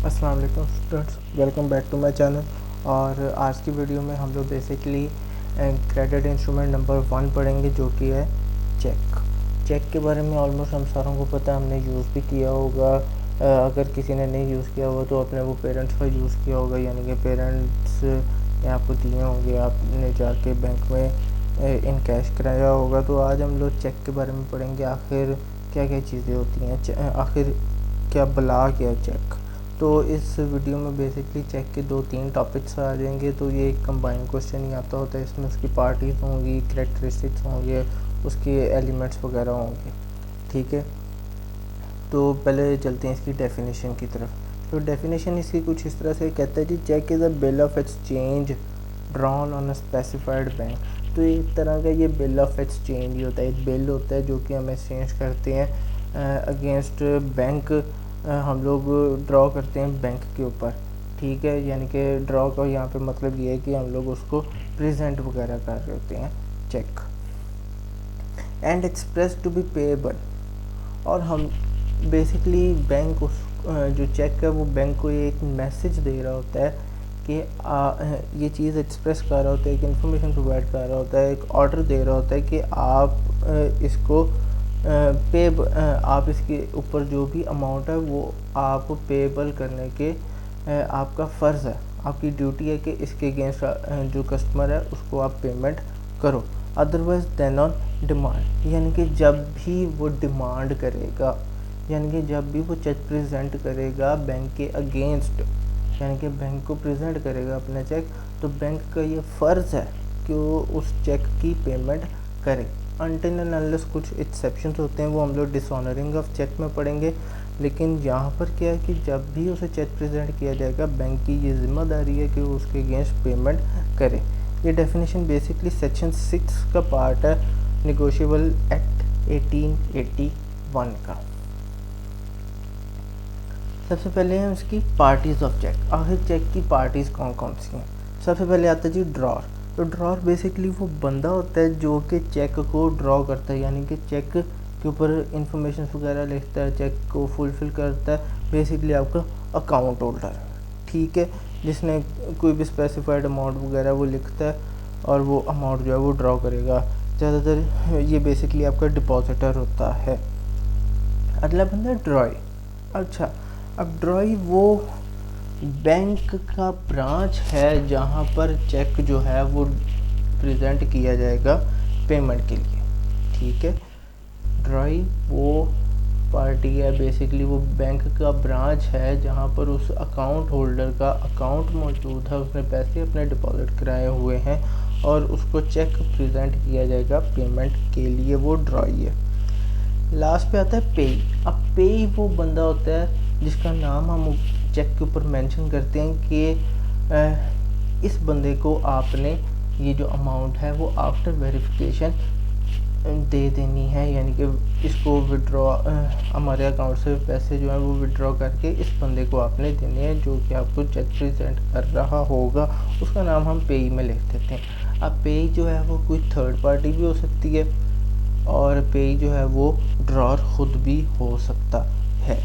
अस्सलाम वालेकुम students, welcome back to my channel. और आज की वीडियो में हम लोग बेसिकली क्रेडिट इंस्ट्रूमेंट नंबर 1 पढ़ेंगे, जो कि है चेक। चेक के बारे में ऑलमोस्ट हम सारों को पता है, हमने यूज़ भी किया होगा। अगर किसी ने नहीं यूज़ किया होगा तो अपने वो पेरेंट्स का यूज़ किया होगा, यानी कि पेरेंट्स ने आपको दिए होंगे, आपने जाके बैंक में इन कैश कराया होगा। तो आज हम लोग चेक के बारे में पढ़ेंगे, आखिर क्या क्या चीज़ें होती हैं, आखिर क्या बला क्या है चेक। तो इस वीडियो में बेसिकली चेक के 2-3 टॉपिक्स आ जाएंगे। तो ये एक कंबाइंड क्वेश्चन ही आता होता है, इसमें उसकी पार्टीज होंगी, करेक्टरिस्टिक्स होंगे, उसके एलिमेंट्स वगैरह होंगे। ठीक है, तो पहले चलते हैं इसकी डेफिनेशन की तरफ। तो डेफिनेशन इसकी कुछ इस तरह से कहता है जी, cheque is a bill of exchange drawn on a specified bank. तो एक तरह का ये बिल ऑफ एक्सचेंज ही होता है, एक बिल होता है जो कि हम एक्सचेंज करते हैं अगेंस्ट बैंक। हम लोग ड्रॉ करते हैं बैंक के ऊपर। ठीक है, यानी कि ड्रॉ का यहाँ पे मतलब ये है कि हम लोग उसको प्रेजेंट वगैरह कर रहे होते हैं, cheque. And express to be payable, और हम बेसिकली बैंक उस जो चेक है वो बैंक को एक मैसेज दे रहा होता है कि ये चीज़ एक्सप्रेस कर रहा होता है, एक इन्फॉर्मेशन प्रोवाइड कर रहा होता है, एक ऑर्डर दे रहा होता है कि आप इसको पे आप इसके ऊपर जो भी अमाउंट है वो आप पेबल करने के आपका फ़र्ज़ है, आपकी ड्यूटी है कि इसके अगेंस्ट जो कस्टमर है उसको आप पेमेंट करो। अदरवाइज देन ऑन डिमांड, यानी कि जब भी वो डिमांड करेगा, यानी कि जब भी वो चेक प्रेजेंट करेगा बैंक के अगेंस्ट, यानी कि बैंक को प्रेजेंट करेगा अपना चेक, तो बैंक का ये फ़र्ज़ है कि वो उस चेक की पेमेंट करे। अनटिल एंड अनलेस कुछ एक्सेप्शंस होते हैं, वो हम लोग डिसऑनरिंग ऑफ चेक में पढ़ेंगे। लेकिन यहाँ पर क्या है कि जब भी उसे चेक प्रेजेंट किया जाएगा, बैंक की ये जिम्मेदारी है कि वो उसके अगेंस्ट पेमेंट करे। ये डेफिनेशन बेसिकली सेक्शन 6 का पार्ट है नेगोशिएबल एक्ट 1881 का। सबसे पहले है उसकी पार्टीज ऑफ चेक। आखिर चेक की पार्टीज कौन कौन सी हैं? सबसे पहले आता है जी ड्रॉर। तो ड्रॉर बेसिकली वो बंदा होता है जो कि चेक को ड्रॉ करता है, यानी कि चेक के ऊपर इंफॉर्मेशन वगैरह लिखता है, चेक को फुलफिल करता है। बेसिकली आपका अकाउंट होल्डर, ठीक है, जिसने कोई भी स्पेसिफाइड अमाउंट वगैरह वो लिखता है और वो अमाउंट जो है वो ड्रॉ करेगा। ज़्यादातर ये बेसिकली आपका डिपॉजिटर होता है। अगला बंदा है ड्रॉय। अच्छा, अब ड्रॉई वो बैंक का ब्रांच है जहाँ पर चेक जो है वो प्रेजेंट किया जाएगा पेमेंट के लिए। ठीक है, ड्रॉई वो पार्टी है, बेसिकली वो बैंक का ब्रांच है जहाँ पर उस अकाउंट होल्डर का अकाउंट मौजूद है, उसने पैसे अपने डिपॉजिट कराए हुए हैं और उसको चेक प्रेजेंट किया जाएगा पेमेंट के लिए, वो ड्रॉई है। लास्ट पे आता है पेई। अब पेई वो बंदा होता है जिसका नाम हम चेक के ऊपर मेंशन करते हैं कि इस बंदे को आपने ये जो अमाउंट है वो आफ्टर वेरिफिकेशन दे देनी है, यानी कि इसको विड्रॉ हमारे अकाउंट से पैसे जो है वो विड्रॉ करके इस बंदे को आपने देने हैं जो कि आपको चेक प्रेजेंट कर रहा होगा। उसका नाम हम पेई में लिख देते हैं। अब पेई जो है वो कोई थर्ड पार्टी भी हो सकती है और पेई जो है वो ड्रॉर खुद भी हो सकता है।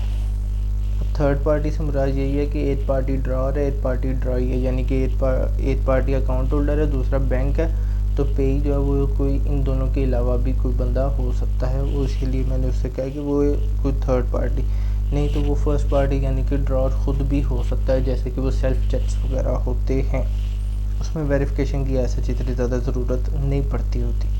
थर्ड पार्टी से मुराद यही है कि एक पार्टी ड्रॉर है, एक पार्टी ड्रॉई है, यानी कि एक पार्टी अकाउंट होल्डर है, दूसरा बैंक है। तो पेई जो है वो कोई इन दोनों के अलावा भी कोई बंदा हो सकता है, वो इसीलिए मैंने उससे कहा कि वो कोई थर्ड पार्टी नहीं, तो वो फर्स्ट पार्टी यानी कि ड्रॉर खुद भी हो सकता है, जैसे कि वो सेल्फ चेक्स वगैरह होते हैं, उसमें वेरिफिकेशन की ऐसे इतनी ज़्यादा ज़रूरत नहीं पड़ती होती।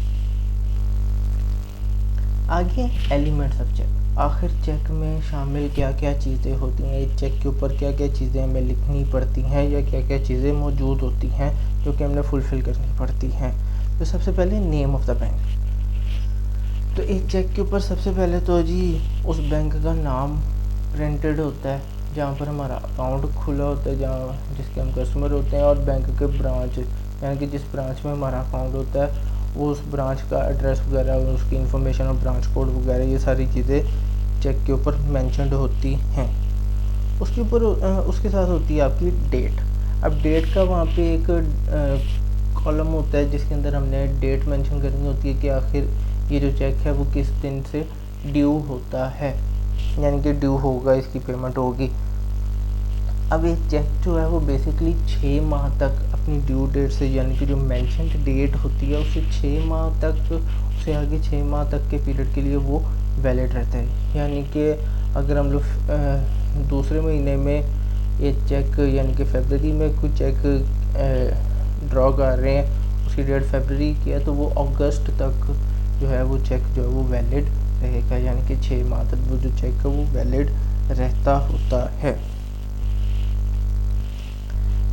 आगे एलिमेंट्स ऑफ चेक। आखिर चेक में शामिल क्या क्या चीज़ें होती हैं, एक चेक के ऊपर क्या क्या चीज़ें हमें लिखनी पड़ती हैं या क्या क्या चीज़ें मौजूद होती हैं जो कि हमने फुलफ़िल करनी पड़ती हैं। तो सबसे पहले नेम ऑफ़ द बैंक। तो एक चेक के ऊपर सबसे पहले तो जी उस बैंक का नाम प्रिंटेड होता है जहाँ पर हमारा अकाउंट खुला होता है, जहाँ जिसके हम कस्टमर होते हैं, और बैंक के ब्रांच यानी कि जिस ब्रांच में हमारा अकाउंट होता है वो उस ब्रांच का एड्रेस वगैरह, उसकी इन्फॉर्मेशन और ब्रांच कोड वगैरह, ये सारी चीज़ें चेक के ऊपर मेंशन्ड होती हैं। उसके ऊपर उसके साथ होती है आपकी डेट। अब डेट का वहाँ पे एक कॉलम होता है जिसके अंदर हमने डेट मेंशन करनी होती है कि आखिर ये जो चेक है वो किस दिन से ड्यू होता है, यानी कि ड्यू होगा, इसकी पेमेंट होगी। अब ये चेक जो है वो बेसिकली 6 माह तक अपनी ड्यू डेट से, यानी कि जो मेंशन्ड डेट होती है उससे 6 माह तक, उससे आगे 6 माह तक के पीरियड के लिए वो वैलिड रहता है। यानी कि अगर हम लोग दूसरे महीने में ये चेक, यानी कि फरवरी में कोई चेक ड्रॉ कर रहे हैं, उसकी डेट फरवरी की है, तो वो अगस्त तक जो है वो चेक जो है वो वैलिड रहेगा। यानी कि 6 माह तक वो जो चेक है वो वैलिड रहता होता है।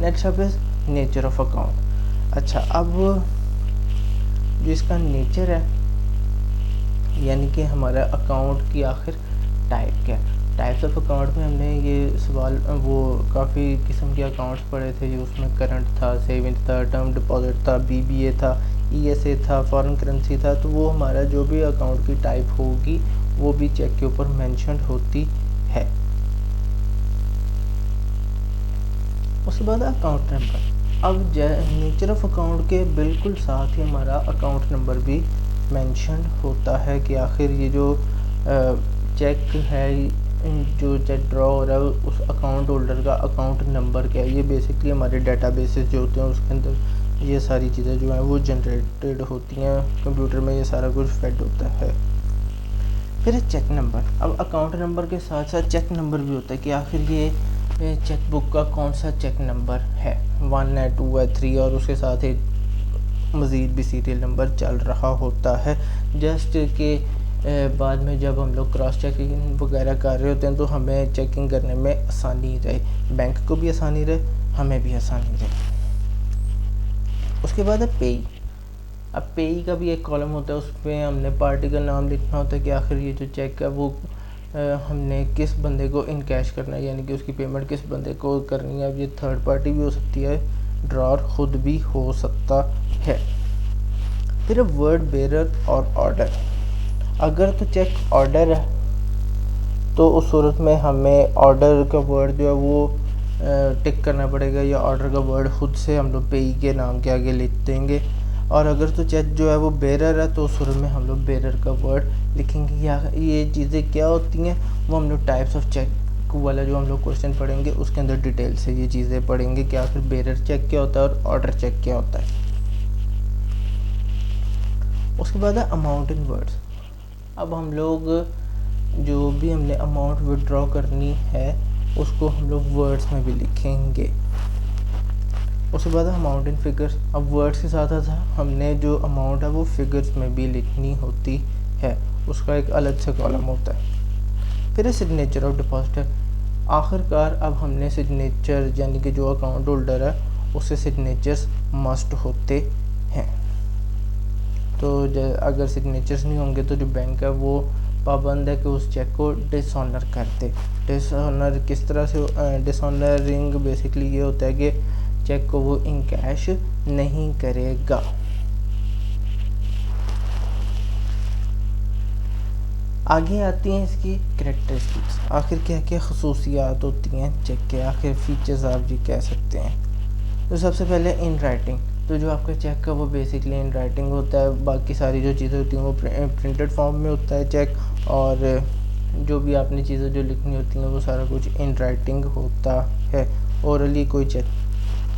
नेक्स्ट अब इज नेचर ऑफ अकाउंट। अच्छा, अब जो इसका नेचर है, यानी कि हमारा अकाउंट की आखिर टाइप क्या है। टाइप्स ऑफ अकाउंट में हमने ये सवाल वो काफ़ी किस्म के अकाउंट्स पढ़े थे, उसमें करंट था, सेविंग था, टर्म डिपॉजिट था, बीबीए था, ईएसए था, फॉरेन करेंसी था। तो वो हमारा जो भी अकाउंट की टाइप होगी वो भी चेक के ऊपर मेंशन होती है। उसके बाद अकाउंट नंबर। अब नेचर ऑफ अकाउंट के बिल्कुल साथ ही हमारा अकाउंट नंबर भी मेंशन होता है कि आखिर ये जो चेक है, जो चेक ड्रॉ हो रहा है, उस अकाउंट होल्डर का अकाउंट नंबर क्या है। ये बेसिकली हमारे डेटाबेसेस जो होते हैं उसके अंदर ये सारी चीज़ें जो हैं वो जनरेटेड होती हैं, कंप्यूटर में ये सारा कुछ फेड होता है। फिर चेक नंबर। अब अकाउंट नंबर के साथ साथ चेक नंबर भी होता है कि आखिर ये चेक बुक का कौन सा चेक नंबर है, 1 है, 2 है, 3, और उसके साथ ही मज़ीद भी सीरियल नंबर चल रहा होता है। जस्ट कि बाद में जब हम लोग क्रॉस चेकिंग वगैरह कर रहे होते हैं तो हमें चेकिंग करने में आसानी रहे, बैंक को भी आसानी रहे, हमें भी आसानी रहे। उसके बाद है पेई। अब पेई का भी एक कॉलम होता है, उसमें हमने पार्टी का नाम लिखना होता है कि आखिर ये जो चेक है वो हमने किस बंदे को इन कैश करना है, यानी कि उसकी पेमेंट किस बंदे को करनी है। अब ये थर्ड पार्टी भी हो सकती है, ड्रॉर खुद भी हो सकता है। फिर वर्ड बेरर और ऑर्डर। अगर तो चेक ऑर्डर है तो उस सूरत में हमें ऑर्डर का वर्ड जो है वो टिक करना पड़ेगा, या ऑर्डर का वर्ड खुद से हम लोग पेई के नाम के आगे लिख देंगे। और अगर तो चेक जो है वो बेरर है तो उस सूरत में हम लोग बेरर का वर्ड लिखेंगे। या ये चीज़ें क्या होती हैं वो हम लोग टाइप्स ऑफ चेक वाला जो हम लोग क्वेश्चन पढ़ेंगे उसके अंदर डिटेल से ये चीज़ें पढ़ेंगे कि आखिर बेरर चेक क्या होता है और ऑर्डर चेक क्या होता है। उसके बाद है अमाउंट इन वर्ड्स। अब हम लोग जो भी हमने अमाउंट विड्रॉ करनी है उसको हम लोग वर्ड्स में भी लिखेंगे। उसके बाद अमाउंट इन फिगर्स। अब वर्ड्स के साथ साथ हमने जो अमाउंट है वो फिगर्स में भी लिखनी होती है, उसका एक अलग से कॉलम होता है। फिर सिग्नेचर ऑफ डिपॉजिटर। आखिरकार अब हमने सिग्नेचर, यानी कि जो अकाउंट होल्डर है उससे सिग्नेचर्स मस्ट होते हैं। तो अगर सिग्नेचर्स नहीं होंगे तो जो बैंक है वो पाबंद है कि उस चेक को डिसऑनर कर दे। डिसऑनर किस तरह से? डिसऑनरिंग बेसिकली ये होता है कि चेक को वो इन कैश नहीं करेगा। आगे आती हैं इसकी कैरेक्टरिस्टिक्स। आखिर क्या क्या खसूसियात होती हैं चेक के, आखिर फीचर्स आप जी कह सकते हैं। तो सबसे पहले इन राइटिंग। तो जो आपका चेक है वो बेसिकली इन राइटिंग होता है, बाकी सारी जो चीज़ें होती हैं वो प्रिंटेड फॉर्म में होता है चेक, और जो भी आपने चीज़ें जो लिखनी होती हैं वो सारा कुछ इन राइटिंग होता है। ओरली कोई चेक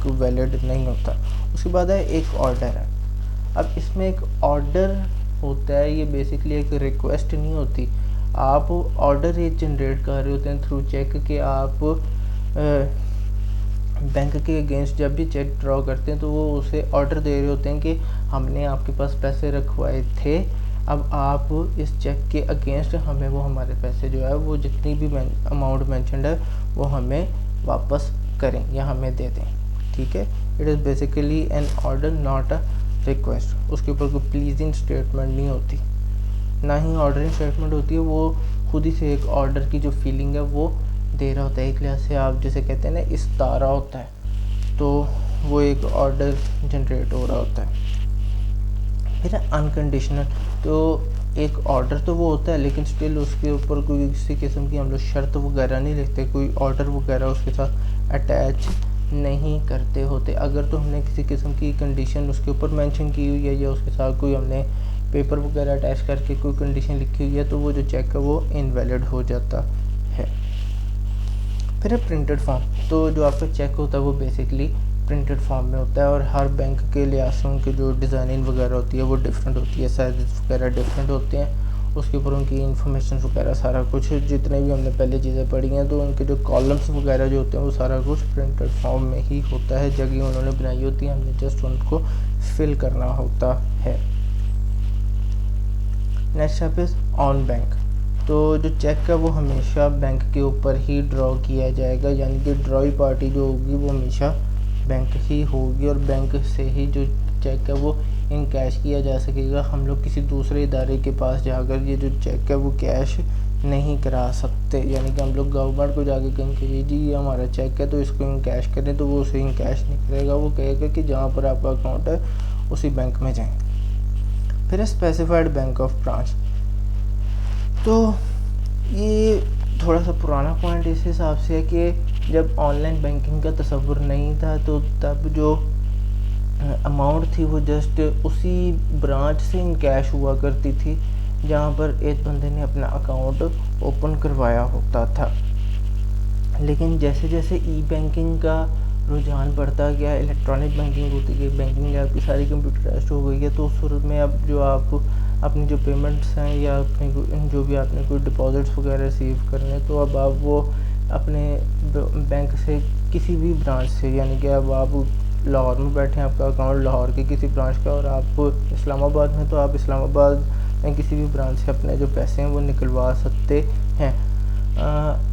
वैलिड नहीं होता। उसके बाद है एक ऑर्डर है। अब इसमें एक ऑर्डर होता है, ये बेसिकली एक रिक्वेस्ट नहीं होती। आप ऑर्डर ये जनरेट कर रहे होते हैं थ्रू चेक के आप बैंक के अगेंस्ट जब भी चेक ड्रॉ करते हैं तो वो उसे ऑर्डर दे रहे होते हैं कि हमने आपके पास पैसे रखवाए थे, अब आप इस चेक के अगेंस्ट हमें वो हमारे पैसे जो है वो जितनी भी अमाउंट मेंशन्ड है वो हमें वापस करें या हमें दे दें। ठीक है, it is basically an order not a request. उसके ऊपर कोई प्लीजिंग स्टेटमेंट नहीं होती, ना ही ऑर्डरिंग स्टेटमेंट होती है। वो खुद ही से एक ऑर्डर की जो फीलिंग है वो दे रहा होता है। एक लिहाज से आप जैसे कहते हैं ना इस्तारा होता है, तो वो एक ऑर्डर जनरेट हो रहा होता है। फिर अनकंडीशनल। तो एक ऑर्डर तो वो होता है लेकिन स्टिल उसके ऊपर कोई किसी किस्म की हम लोग शर्त वगैरह नहीं लिखते, कोई ऑर्डर वगैरह उसके साथ अटैच नहीं करते होते। अगर तो हमने किसी किस्म की कंडीशन उसके ऊपर मेंशन की हुई है या उसके साथ कोई हमने पेपर वगैरह अटैच करके कोई कंडीशन लिखी हुई है तो वो जो चेक है वो इनवैलिड हो जाता है। फिर है प्रिंटेड फॉर्म। तो जो आपका चेक होता है वो बेसिकली प्रिंटेड फॉर्म में होता है, और हर बैंक के लिहाज से उनकी जो डिज़ाइनिंग वगैरह होती है वो डिफरेंट होती है, साइज वगैरह डिफरेंट होते हैं, उसके ऊपर उनकी इन्फॉर्मेशन वगैरह सारा कुछ जितने भी हमने पहले चीज़ें पढ़ी हैं, तो उनके जो कॉलम्स वगैरह जो होते हैं वो सारा कुछ प्रिंटेड फॉर्म में ही होता है। जगह उन्होंने बनाई होती है, हमने जस्ट उनको फिल करना होता है। Next step is on bank. तो जो चेक है वो हमेशा बैंक के ऊपर ही ड्रॉ किया जाएगा, यानी कि ड्रॉई पार्टी जो होगी वो हमेशा बैंक ही होगी, और बैंक से ही जो चेक है वो इन कैश किया जा सकेगा। हम लोग किसी दूसरे इदारे के पास जाकर ये जो चेक है वो कैश नहीं करा सकते, यानी कि हम लोग गवर्नमेंट को जाके कहेंगे जी ये हमारा चेक है तो इसको इन कैश करें, तो वो उसे इन कैश नहीं करेगा, वो कहेगा कि जहाँ पर आपका अकाउंट है उसी बैंक में जाएं। फिर है स्पेसिफाइड बैंक ऑफ ब्रांच। तो ये थोड़ा सा पुराना पॉइंट इस हिसाब से है कि जब ऑनलाइन बैंकिंग का तसव्वुर नहीं था तो तब जो अमाउंट थी वो जस्ट उसी ब्रांच से इन कैश हुआ करती थी जहाँ पर एक बंदे ने अपना अकाउंट ओपन करवाया होता था। लेकिन जैसे जैसे ई बैंकिंग का रुझान बढ़ता गया, इलेक्ट्रॉनिक बैंकिंग होती गई, बैंकिंग आपकी सारी कंप्यूटराइज्ड हो गई है, तो उस सूरत में अब जो आप अपनी जो पेमेंट्स हैं या अपनी जो भी आपने कोई डिपॉजिट्स वगैरह रिसीव करने, तो अब आप वो अपने बैंक से किसी भी ब्रांच से, यानी कि अब आप लाहौर में बैठे हैं, आपका अकाउंट लाहौर के किसी ब्रांच का, और आप इस्लामाबाद में, तो आप इस्लामाबाद में किसी भी ब्रांच से अपने जो पैसे हैं वो निकलवा सकते हैं।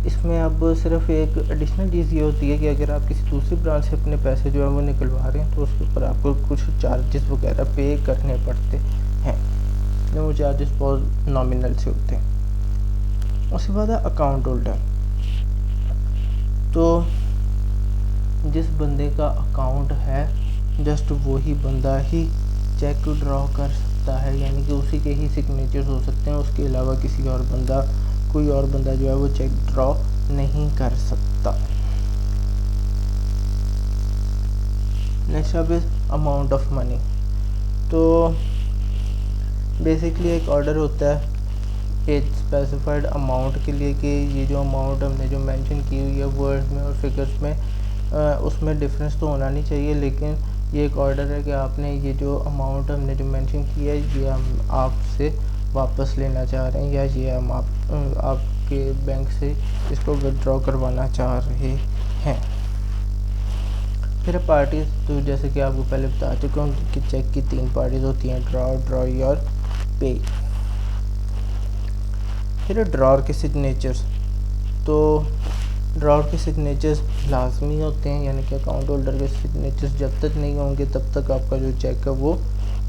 इसमें अब सिर्फ एक एडिशनल चीज़ ये होती है कि अगर आप किसी दूसरी ब्रांच से अपने पैसे जो है वो निकलवा रहे हैं तो उसके ऊपर आपको कुछ चार्जेस वगैरह पे करने पड़ते हैं, जो वो चार्जेस बहुत नॉमिनल से होते हैं। उसके बाद है अकाउंट होल्डर। तो जिस बंदे का अकाउंट है जस्ट वही बंदा ही चेक ड्रॉ कर सकता है, यानी कि उसी के ही सिग्नेचर्स हो सकते हैं, उसके अलावा कोई और बंदा जो है वो चेक ड्रॉ नहीं कर सकता। नेक्स्ट अब इज अमाउंट ऑफ मनी। तो बेसिकली एक ऑर्डर होता है एक स्पेसिफाइड अमाउंट के लिए कि ये जो अमाउंट हमने जो मेंशन की हुई है वर्ड्स में और फिगर्स में, उसमें डिफरेंस तो होना नहीं चाहिए, लेकिन ये एक ऑर्डर है कि आपने ये जो अमाउंट हमने जो मेंशन किया है ये हम आपसे वापस लेना चाह रहे हैं, या ये हम आपके बैंक से इसको विड्रॉ करवाना चाह रहे हैं। फिर पार्टीज, तो जैसे कि आपको पहले बता चुका हूँ कि चेक की 3 पार्टीज होती हैं, ड्रॉई और पे। फिर ड्रॉर के सिग्नेचर्स। तो ड्रॉर के सिग्नेचर्स लाजमी होते हैं, यानी कि अकाउंट होल्डर के सिग्नेचर्स जब तक नहीं होंगे तब तक आपका जो चेक है वो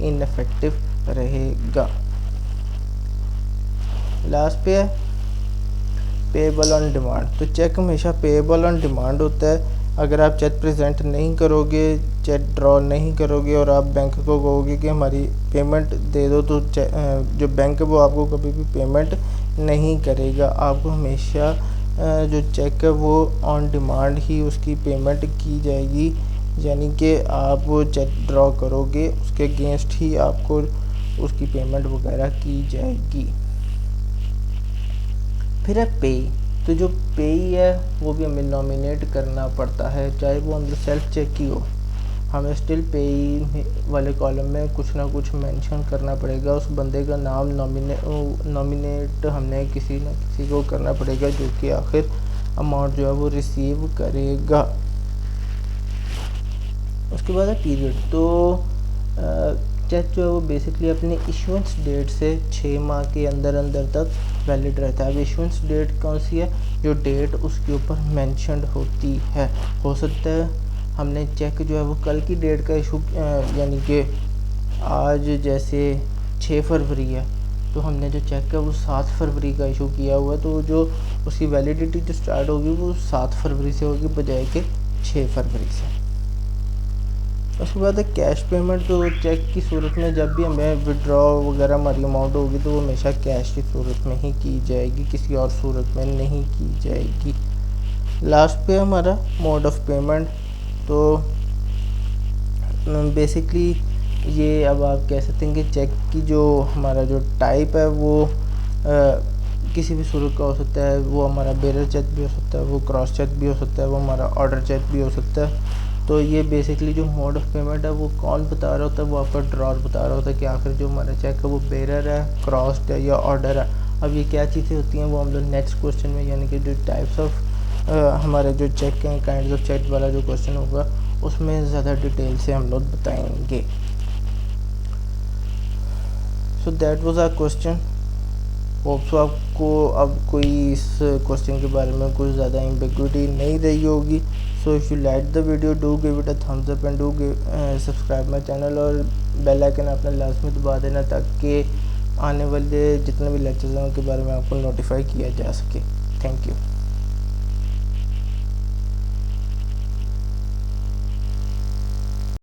इनफेक्टिव रहेगा। लास्ट पे है पेएबल ऑन डिमांड। तो चेक हमेशा पेएबल ऑन डिमांड होता है। अगर आप चेक प्रेजेंट नहीं करोगे, चेक ड्रॉ नहीं करोगे और आप बैंक को कहोगे कि हमारी पेमेंट दे दो, तो जो बैंक है वो आपको कभी भी पेमेंट नहीं करेगा। आपको हमेशा जो चेक है वो ऑन डिमांड ही उसकी पेमेंट की जाएगी, यानी कि आप वो चेक ड्रॉ करोगे उसके अगेंस्ट ही आपको उसकी पेमेंट वगैरह की जाएगी। फिर है पे। तो जो पे है वो भी हमें नॉमिनेट करना पड़ता है, चाहे वो अंदर सेल्फ चेक की हो, हमें स्टिल पे वाले कॉलम में कुछ ना कुछ मेंशन करना पड़ेगा। उस बंदे का नाम नॉमिनेट हमने किसी न किसी को करना पड़ेगा जो कि आखिर अमाउंट जो है वो रिसीव करेगा। उसके बाद है पीरियड। तो चेक जो है वो बेसिकली अपने इशुएंस डेट से 6 माह के अंदर तक वैलिड रहता है। अब इशुएंस डेट कौन सी है? जो डेट उसके ऊपर मेंशन्ड होती है। हो सकता है हमने चेक जो है वो कल की डेट का इशू, यानी कि आज जैसे 6 फरवरी है तो हमने जो चेक है वो 7 फरवरी का इशू किया हुआ है, तो जो उसकी वैलिडिटी जो स्टार्ट होगी वो 7 फरवरी से होगी बजाय के 6 फरवरी से। उसके बाद है कैश पेमेंट। तो चेक की सूरत में जब भी हमें विड्रॉ वगैरह हमारी अमाउंट होगी तो वो हमेशा कैश की सूरत में ही की जाएगी, किसी और सूरत में नहीं की जाएगी। लास्ट पे हमारा मोड ऑफ पेमेंट। तो बेसिकली ये अब आप कह सकते हैं कि चेक की जो हमारा जो टाइप है वो किसी भी सूरत का हो सकता है। वो हमारा बेरर चेक भी हो सकता सकता है, वो क्रॉस चेक भी हो सकता है, वो हमारा ऑर्डर चेक भी हो सकता है। तो ये बेसिकली जो मोड ऑफ पेमेंट है वो कौन बता रहा होता है, वो आपका ड्रॉर बता रहा होता है कि आखिर जो हमारा चेक है वो बेरर है, क्रॉस्ड है या ऑर्डर है। अब ये क्या चीज़ें होती हैं वो हम लोग नेक्स्ट क्वेश्चन में, यानी कि जो टाइप्स ऑफ हमारे जो चेक हैं, काइंड ऑफ चेक वाला जो क्वेश्चन होगा उसमें ज़्यादा डिटेल से हम लोग बताएंगे। So that was our question. Hope so आपको अब कोई इस क्वेश्चन के बारे में कुछ ज़्यादा एम्बिग्विटी नहीं रही होगी। So if you like the video do give it a thumbs up and do subscribe my channel, और बेल आइकन अपने लास्ट में दबा देना ताकि आने वाले जितने भी लेक्चर्स हैं उनके बारे में आपको नोटिफाई किया जा सके। Thank you.